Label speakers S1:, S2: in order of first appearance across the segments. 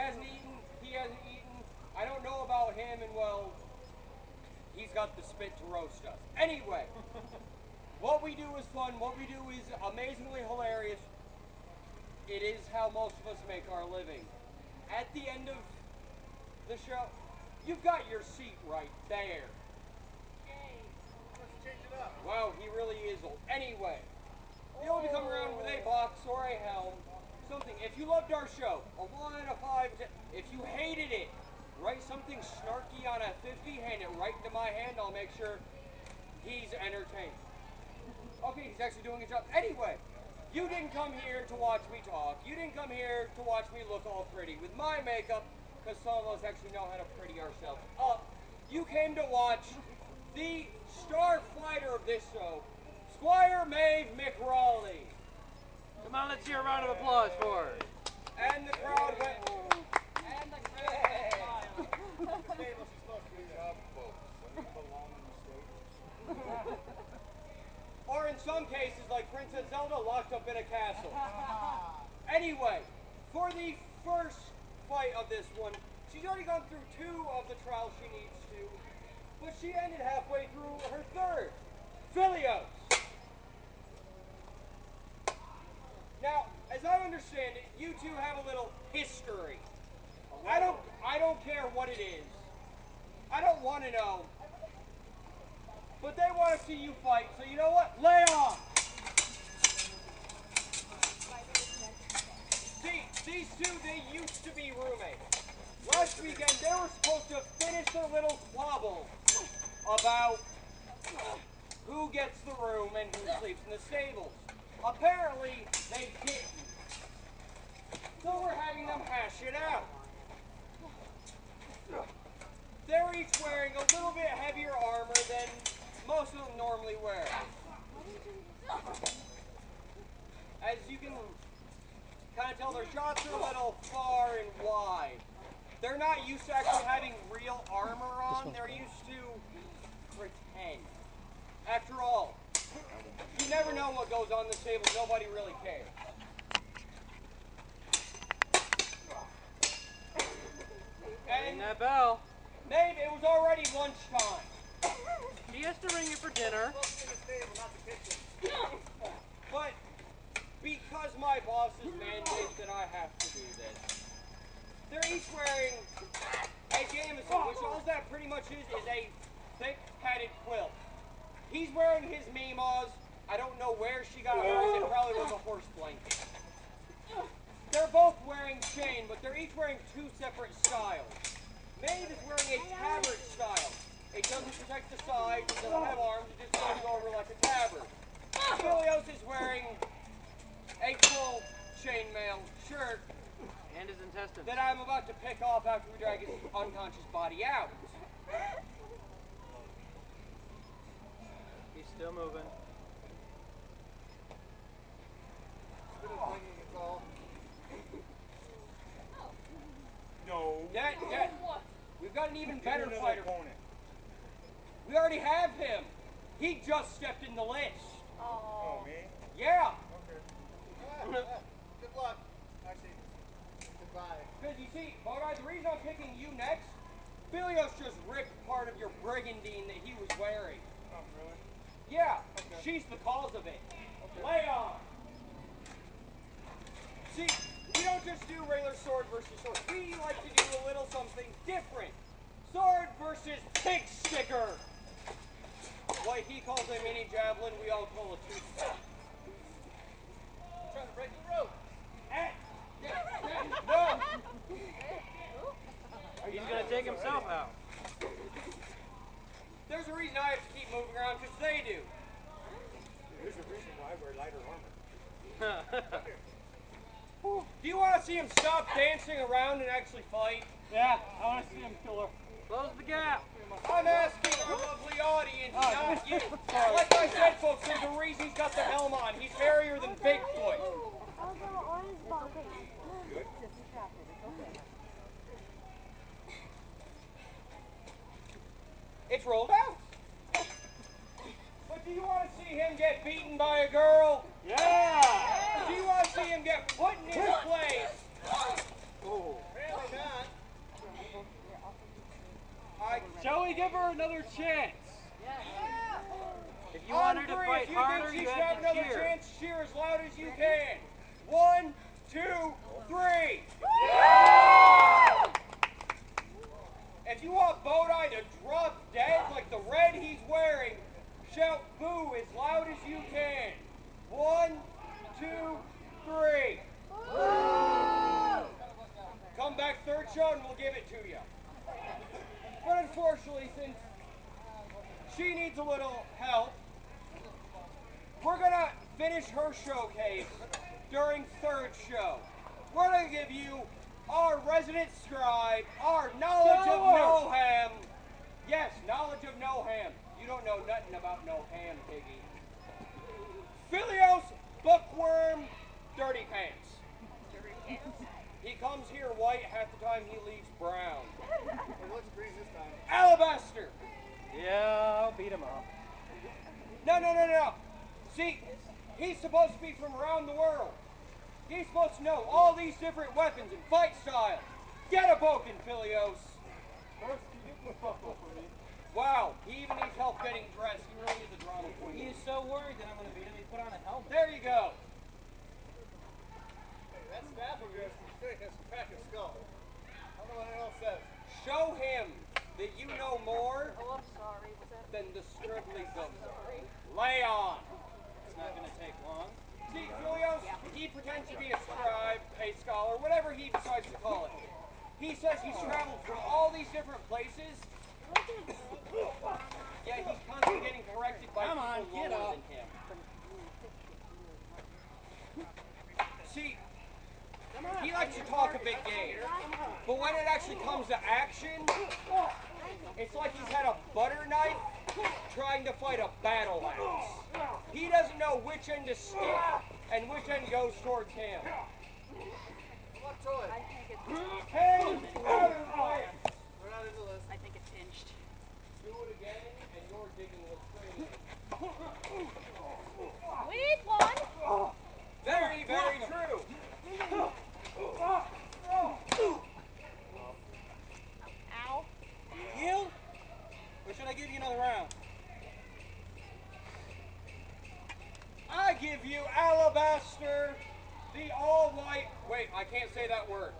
S1: hasn't eaten. He hasn't eaten. I don't know about him, and well, he's got the spit to roast us. Anyway, what we do is fun. What we do is amazingly hilarious. It is how most of us make our living. At the end of the show, you've got your seat right there.
S2: Yay. Let's change it up.
S1: Wow, he really is old. Anyway, you only come around with a box or a helm, something. If you loved our show, a 1, a 5, a 10. If you hated it, write something snarky on a 50, hand it right into my hand. I'll make sure he's entertained. Okay, he's actually doing a job. Anyway, you didn't come here to watch me talk. You didn't come here to watch me look all pretty with my makeup, because some of us actually know how to pretty ourselves up. You came to watch the star fighter of this show, Squire Maeve McRawley.
S3: Come on, let's hear a round of applause for her.
S1: And the crowd went.
S2: And the crowd smiled.
S1: Or in some cases, like Princess Zelda, locked up in a castle. Anyway, for the first fight of this one, she's already gone through 2 of the trials she needs to, but she ended halfway through her 3rd. Philios. Now, as I understand it, you two have a little history. I don't care what it is. I don't want to know. But they want to see you fight, so you know what? Lay on! See, these two, they used to be roommates. Last weekend, they were supposed to finish their little squabble about who gets the room and who sleeps in the stables. Apparently, they didn't. So we're having them hash it out. They're each wearing a little bit heavier armor than most of them normally wear. As you can kind of tell, their shots are a little far and wide. They're not used to actually having real armor on. They're used to pretend. After all, you never know what goes on in the stable. Nobody really cares.
S3: Ring
S1: And
S3: that bell.
S1: Maeve, it was already lunchtime.
S3: She has to ring you for dinner.
S1: But because my boss's mandate that I have to do this, they're each wearing a gamison, which all that pretty much is a thick padded quilt. He's wearing his Mima's. I don't know where she got hers. It probably was a horse blanket. They're both wearing chain, but they're each wearing 2 separate styles. Maeve is wearing a tabard style. It doesn't protect the sides, it doesn't have arms, it just goes over like a tabard. Philios is wearing a full chainmail shirt
S3: And his intestines.
S1: that I'm about to pick off after we drag his unconscious body out.
S3: He's still moving.
S4: No.
S1: Dad, we've got an even better
S4: Another
S1: fighter.
S4: opponent.
S1: We already have him. He just stepped in the list.
S4: Oh, me?
S1: Yeah.
S2: Good luck. Actually, goodbye.
S1: Because you see, Bogart, the reason I'm picking you next, Philios just ripped part of your brigandine that he was wearing.
S4: Oh, really?
S1: Yeah,
S4: Okay.
S1: she's the cause of it.
S4: Okay.
S1: Lay on. See, we don't just do regular sword versus sword. We like to do a little something different. Sword versus pig sticker. What he calls a mini javelin, we all call a toothpick.
S2: Trying to break the rope.
S1: No!
S3: He's going to take himself out.
S1: There's a reason I have to keep moving around, because they do.
S4: There's a reason why I wear lighter armor.
S1: Do you want to see him stop dancing around and actually fight?
S5: Yeah, I want to see him kill her.
S3: Close the gap.
S1: I'm asking our lovely audience, not you. Like I said, folks, there's a reason he's got the helm on. He's hairier than Bigfoot. It's rolled out. But do you want to see him get beaten by a girl?
S5: Yeah!
S1: Do you want to see him get put in his place?
S3: Oh.
S2: Really
S5: Shall we give her another chance?
S3: If you want her to
S1: On three,
S3: fight
S1: if you
S3: harder,
S1: think she
S3: you
S1: should
S3: have
S1: have
S3: to
S1: another
S3: cheer.
S1: chance, cheer as loud as you can. 1, 2, 3. If you want Bodai to drop dead like the red he's wearing, shout boo as loud as you can. 1, 2, 3. Come back third show and we'll give it to you. But unfortunately, since she needs a little help, we're gonna finish her showcase during third show. We're gonna give you our resident scribe, our knowledge of no-ham. Yes, knowledge of no-ham. You don't know nothing about no-ham, Piggy. Philios Bookworm Dirty Pants. He comes here white, half the time he leaves brown.
S2: It looks green this time.
S1: Alabaster.
S5: Yeah, I'll beat him up.
S1: No. See, he's supposed to be from around the world. He's supposed to know all these different weapons and fight styles. Get a poking, Philios.
S5: First, can you put up for me?
S1: Wow, he even needs help getting dressed. He really is a drama queen.
S3: He is so worried that I'm going to beat him, he put on a helmet.
S1: There you go.
S2: That staff over there has cracked his skull. I don't know what anyone else says.
S1: Show him that you know more
S6: Oh, I'm sorry. Was that?
S1: than the scribbly-gum. Lay on.
S3: It's not going to take long.
S1: See, Philios, he pretends to be a scribe, a scholar, whatever he decides to call it. He says he's traveled through all these different places. Yeah, he's constantly getting corrected by people lower than him. See, he likes to talk a big game, but when it actually comes to action, it's like he's had a butter knife trying to fight a battle axe. He doesn't know which end to stick and which end goes towards him.
S2: What toy?
S6: I think it's.
S1: Hey, out of the way!
S2: We're not into this.
S6: I think it's hinged.
S1: Do it again, and you're digging with crazy.
S6: We need one.
S1: Very, very true.
S6: Ow.
S3: Yield? Or should I give you another round?
S1: I give you Alabaster, the all-white. Wait, I can't say that word.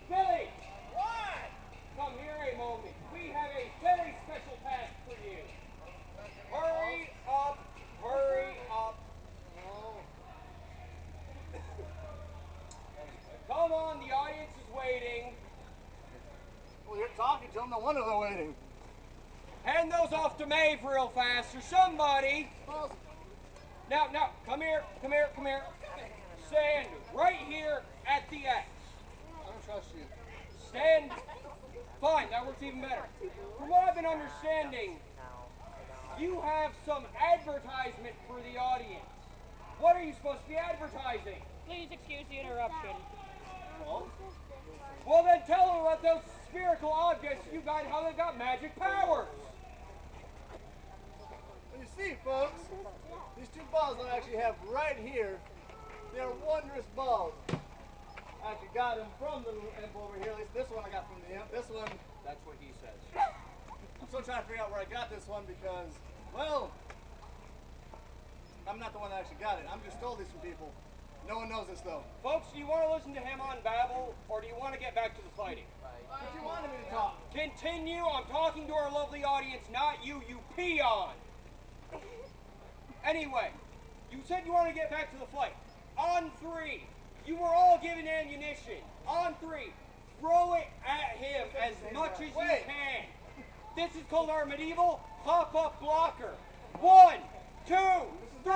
S1: Billy! What? Come here a moment. We have a very special task for you. Hurry up, hurry up. Come on, the audience is waiting.
S2: Well, you're talking to them. No wonder they're waiting.
S1: Hand those off to Maeve real fast, or somebody. Now, come here. Stand right here at the X.
S2: I don't trust you.
S1: Stand. Fine, that works even better. From what I've been understanding, you have some advertisement for the audience. What are you supposed to be advertising?
S6: Please excuse the interruption.
S1: Well, then tell them about those spherical objects you got, how they've got magic powers.
S2: Well, you see, folks, these two balls that I actually have right here, they're wondrous balls. I actually got them from the imp over here. At least this one I got from the imp. This one,
S1: That's what he says.
S2: I'm still trying to figure out where I got this one because, well, I'm not the one that actually got it. I'm just stole these from people. No one knows this though.
S1: Folks, do you want to listen to him on babble, or do you want to get back to the fighting?
S2: But you wanted me to talk.
S1: Continue. I'm talking to our lovely audience, not you, you peon. Anyway, you said you want to get back to the fight. On 3, you were all given ammunition. On 3, throw it at him as much as you can. This is called our medieval pop-up blocker. 1, 2, 3.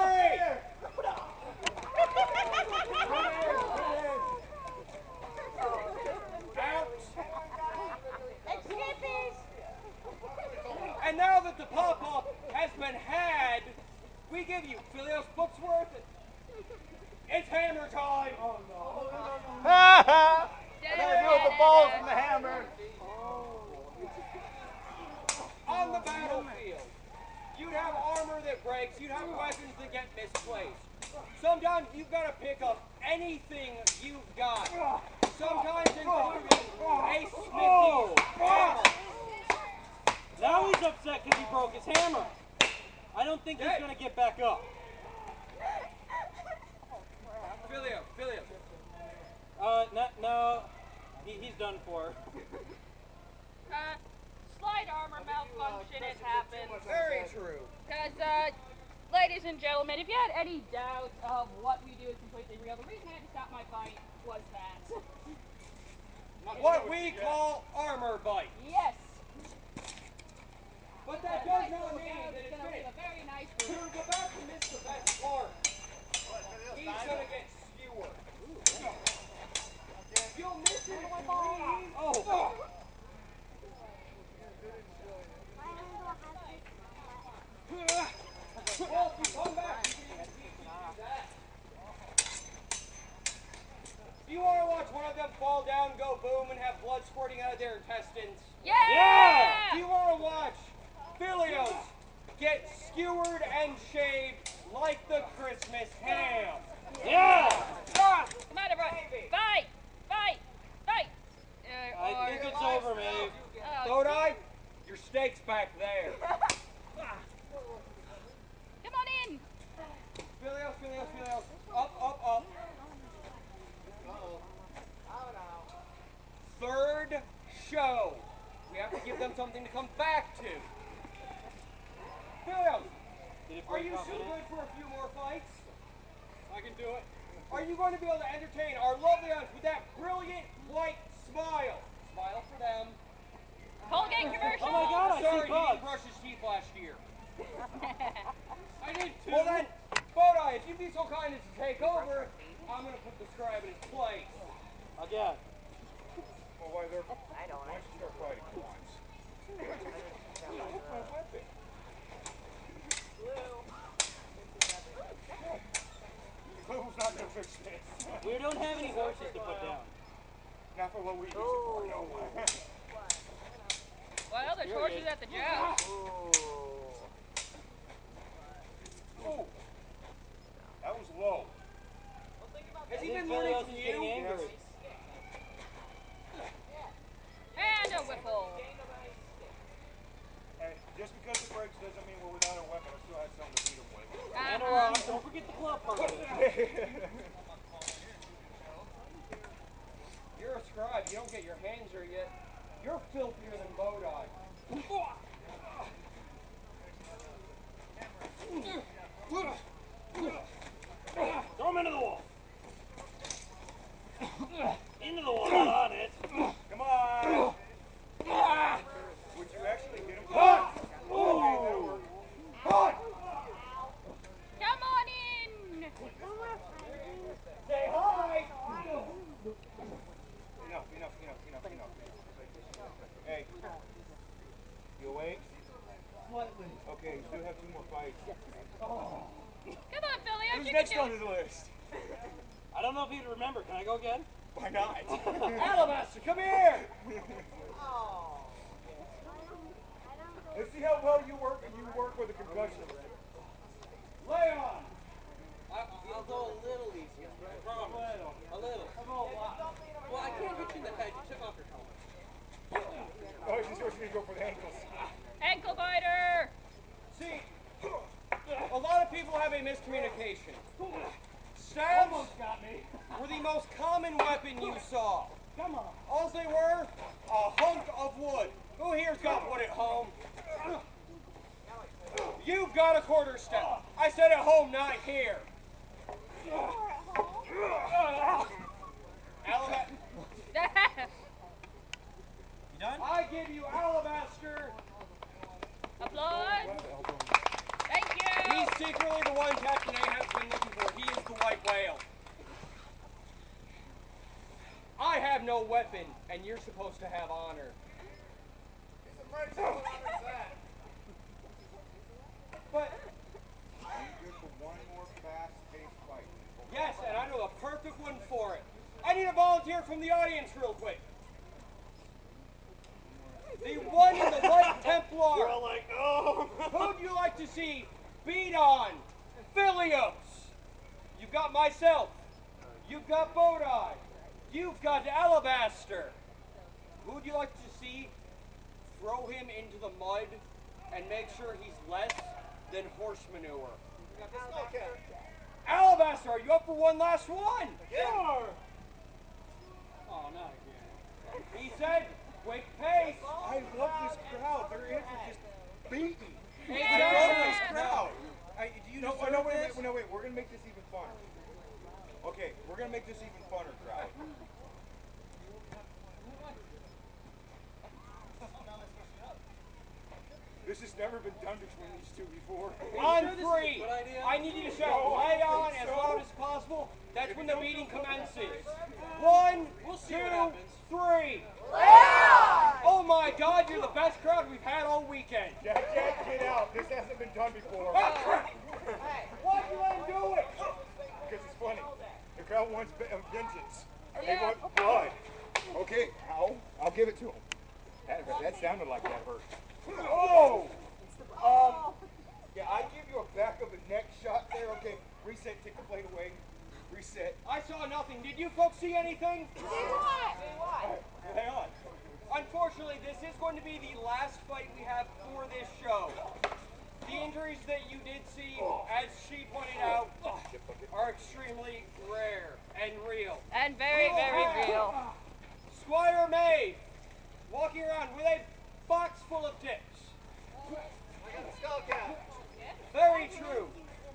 S1: Out. And now that the pop-up has been had, we give you Philios Booksworth. It's hammer time. Oh no.
S2: I gotta do with the balls and the hammer.
S1: On the battlefield, you'd have armor that breaks, you'd have weapons that get misplaced. Sometimes you've got to pick up anything you've got. sometimes including a smithy hammer.
S3: Now he's upset because he broke his hammer. I don't think he's going to get back up.
S1: Filio.
S3: No, he's done for.
S6: Slight armor malfunction has happened.
S1: Very true.
S6: Because, ladies and gentlemen, if you had any doubt of what we do is completely real, the reason I had to stop my fight was that.
S1: What we call armor bite.
S6: Yes.
S1: But that does not mean
S6: Now
S1: that
S6: it's
S1: it's
S6: going to be
S1: finished.
S6: a very nice
S1: You're
S6: room.
S1: about to miss the best part. He's gonna get skewered. You'll miss it if you leave.
S3: Oh.
S1: Well, if you come back, you can even see if you can do that. Do you want to watch one of them fall down, go boom, and have blood squirting out of their intestines?
S6: Yeah!
S1: Do you want to watch Filios get skewered and shaved like the Christmas ham?
S3: Yeah!
S6: Come on, everyone. Fight!
S3: I think it's over, Maeve.
S1: Bodai, your steak's back there.
S6: Come on in.
S1: Filios. Up. Third show. We have to give them something to come back to. Filios, are you still good for a few more fights?
S5: I can do it.
S1: Are you going to be able to entertain our lovely audience with that brilliant white smile? Smile for them.
S6: Colgate commercial.
S3: Oh my God, I
S1: Sorry,
S3: see
S1: he
S3: bugs.
S1: didn't brush his teeth last year.
S5: I did too.
S1: Well then, Bodai, if you'd be so kind as to take over, I'm going to put the scribe in his place.
S3: Again.
S4: Well, why don't you start fighting at once? What's my weapon? Blue's not gonna fix this.
S3: We don't have any horses to put down.
S4: Not for what we use it for, no.
S6: Well, there's horses at the joust.
S4: Oh, that was low.
S1: Has he
S3: I
S1: been
S3: think
S1: learning
S3: Filios
S1: from
S3: is getting
S1: you?
S3: angry.
S6: And a whiffle.
S4: Hey, just because it breaks doesn't mean we're without a weapon. I still had something to beat him with.
S3: And a rock. Don't forget the club part of it.
S1: You're a scribe. You don't get your hands dirty yet. You're filthier than Bodai.
S3: Throw him into the wall. Into the wall, not on it.
S4: Come on! Would you actually hit him? Okay, that'll work.
S6: Come on in.
S1: Say hi!
S4: Enough. Hey, you awake?
S2: Slightly.
S4: Okay, you still have 2 more fights.
S6: Come on, Philly.
S4: Who's next on the list?
S3: I don't know if he'd remember. Can I go again?
S4: Why not?
S1: Alabaster, come here!
S4: Let's see how well you work with a concussion.
S1: Leon!
S3: I'll go a little easier. I promise. A little. Well, I can't hit you in the head. You took off your helmet.
S4: Oh, she's supposed to go for the ankles.
S6: Ankle biter.
S1: See, a lot of people have a miscommunication. Stabs were the most common weapon you saw.
S2: Come on.
S1: All they were, a hunk of wood. Who here's got wood at home? You've got a quarter step. I said at home, not here. Alabaster.
S3: You done?
S1: I give you Alabaster.
S6: Applause. Thank you.
S1: He's secretly the one Captain Ahab's been looking for. He is the white whale. I have no weapon, and you're supposed to have honor. But,
S4: Good for one more fast-paced fight.
S1: yes, and I know the perfect one for it. I need a volunteer from the audience real quick. The one in the White Templar.
S3: We're all like, oh.
S1: Who'd you like to see beat on? Filios. You've got myself. You've got Bodai. You've got Alabaster. Who would you like to see throw him into the mud and make sure he's less than horse manure?
S2: We got the Skullcat.
S1: Alabaster, are you up for one last one?
S2: Sure.
S5: Oh, not again.
S1: He said, quick pace.
S4: I love this crowd. They're in for just beating.
S1: Exactly.
S4: I love this crowd.
S3: Do you
S4: No,
S3: deserve
S4: no, wait,
S3: this?
S4: wait, no, wait. We're gonna make this even funner. Okay, we're gonna make this even funner, crowd. This has never been done between these two before.
S1: On
S3: sure this is a
S1: three,
S3: good idea?
S1: I need you to shout
S4: No, I
S1: lay
S4: don't
S1: on
S4: think
S1: as
S4: so.
S1: loud as possible. That's when the beating commences. One,
S3: We'll see
S1: two,
S3: what happens.
S1: three. Oh my God, you're the best crowd we've had all weekend.
S4: Jack, get out. This hasn't been done before.
S1: Why'd you let him do it?
S4: Because it's funny. The crowd wants vengeance. They want blood. Okay, ow. I'll give it to him. That sounded like that hurt. Oh! Yeah, I give you a back of the neck shot there. Okay, reset, take the blade away. Reset.
S1: I saw nothing. Did you folks see anything?
S4: Hang on.
S1: Unfortunately, this is going to be the last fight we have for this show. The injuries that you did see, as she pointed out, are extremely rare and real.
S6: And very, very real.
S1: Squire May, walking around with a box full of tips.
S2: I got the Skullcat.
S1: Very true.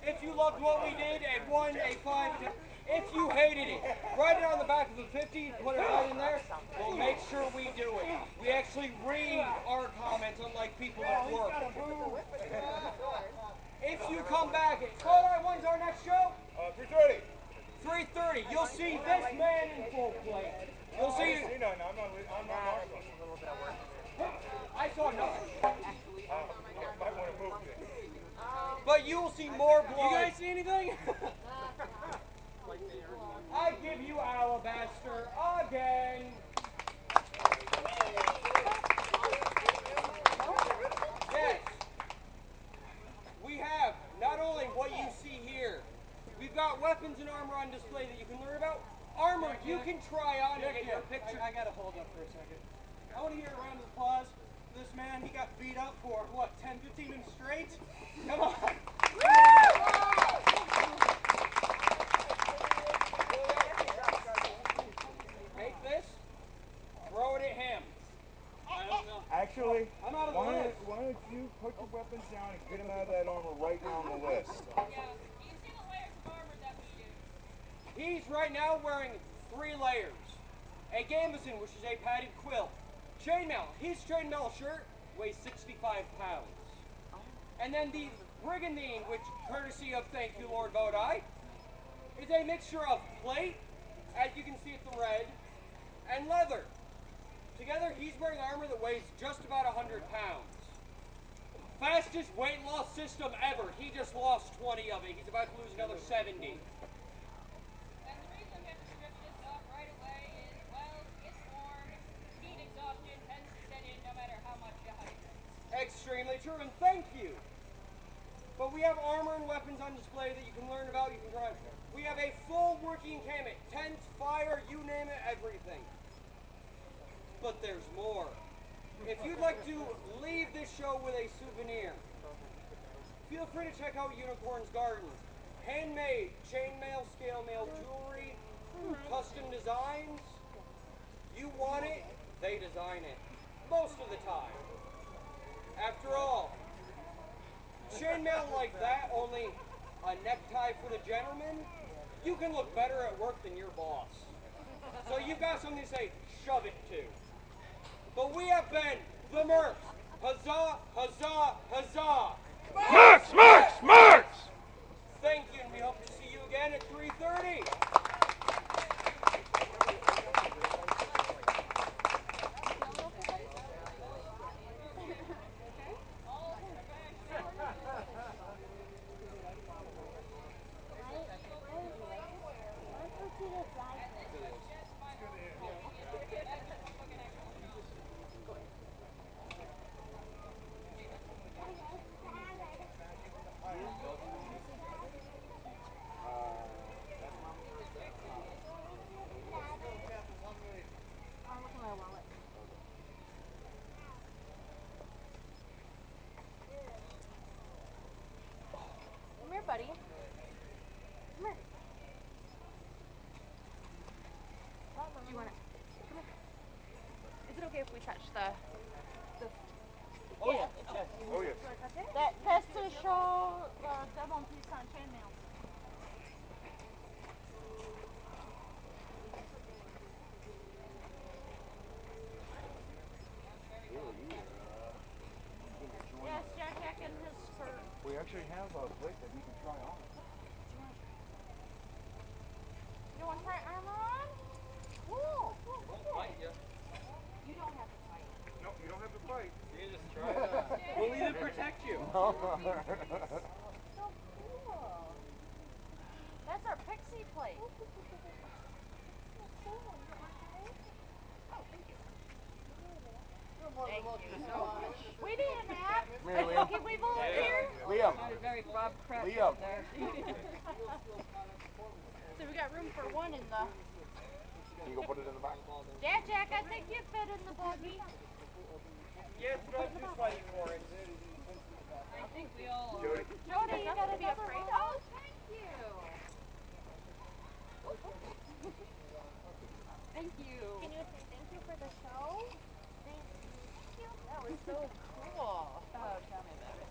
S1: If you loved what we did and won a 5 tip, if you hated it, write it on the back of the 50, put it right in there. We'll make sure we do it. We actually read our comments, unlike people at work. If you come back, when's our next show?
S4: 3:30.
S1: 3:30. You'll see this man in full play. You'll see.
S4: See, no, I'm not Marshall.
S1: I saw nothing.
S4: Might want to move it.
S1: But you will see more blood.
S3: You guys see anything?
S1: I give you Alabaster again. Yes. We have not only what you see here, we've got weapons and armor on display that you can learn about. Armor you can try on and get your picture.
S3: I gotta hold up for a second. I want to hear a round of applause for this man. He got beat up for, what, 10, 15 minutes straight? Come on.
S1: Take this, throw it at him.
S3: I don't know.
S4: Actually,
S3: I'm out of the
S4: why
S3: list.
S4: don't you put your weapons down and get him out of that armor right now on the list?
S6: Yeah. You see the layers of armor that we use.
S1: He's right now wearing 3 layers. A gambeson, which is a padded quilt. Chainmail. His chainmail shirt weighs 65 pounds. And then the brigandine, which, courtesy of thank you, Lord Bodai, is a mixture of plate, as you can see at the red, and leather. Together, he's wearing armor that weighs just about 100 pounds. Fastest weight loss system ever. He just lost 20 of it. He's about to lose another 70.
S6: And the reason we have to strip this off right away is, well, it's warm. Heat exhaustion tends to set in no matter how much you hydrate.
S1: Extremely true, and thank you. But we have armor and weapons on display that you can learn about, you can try. We have a full working gamut, tents, fire, you name it, everything. But there's more. If you'd like to leave this show with a souvenir, feel free to check out Unicorn's Gardens. Handmade, chainmail, scale mail jewelry, custom designs. You want it, they design it. Most of the time. After all, chainmail like that, only a necktie for the gentleman, you can look better at work than your boss. So you've got something to say, shove it to. But we have been the Mercs. Huzzah, huzzah, huzzah.
S4: Marks! Marks! Marks!
S1: Thank you, and we hope to see you again at 3:30.
S6: you want it? Come here. Is it okay if we touch the...
S2: Oh yeah. Yes.
S4: Oh, yes.
S7: That's to show double piece on chainmail. Yes, Jack and his skirt.
S4: We actually have a plate that you can try on.
S7: You want to try armor on? Cool.
S3: Fight you.
S6: You don't have to fight.
S4: No, you don't have to fight.
S3: You just try it on. We'll even protect you.
S7: So cool. That's our pixie plate. We need a nap. Can we volunteer?
S4: Liam.
S6: Very Bob Crap
S4: Liam.
S6: there.
S7: So we got room for one in the...
S4: You go put it in the back.
S7: Jack, I think you fit in the buggy.
S1: Yes, but I'm too slightly for it.
S6: I think we all are.
S4: Jody.
S7: Jody, you got
S6: to be
S7: another
S6: afraid
S7: one?
S6: of. Thank you. Thank you.
S7: Can you say thank you for the show? Thank you.
S6: That was so cool. Oh, tell me about it.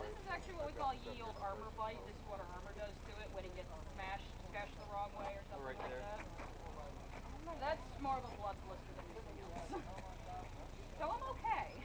S6: This is actually what we call yield armor bite. This is what our armor does to it when it gets smashed the wrong way or something like that. That's more of a blood blister than anything else. So I'm okay.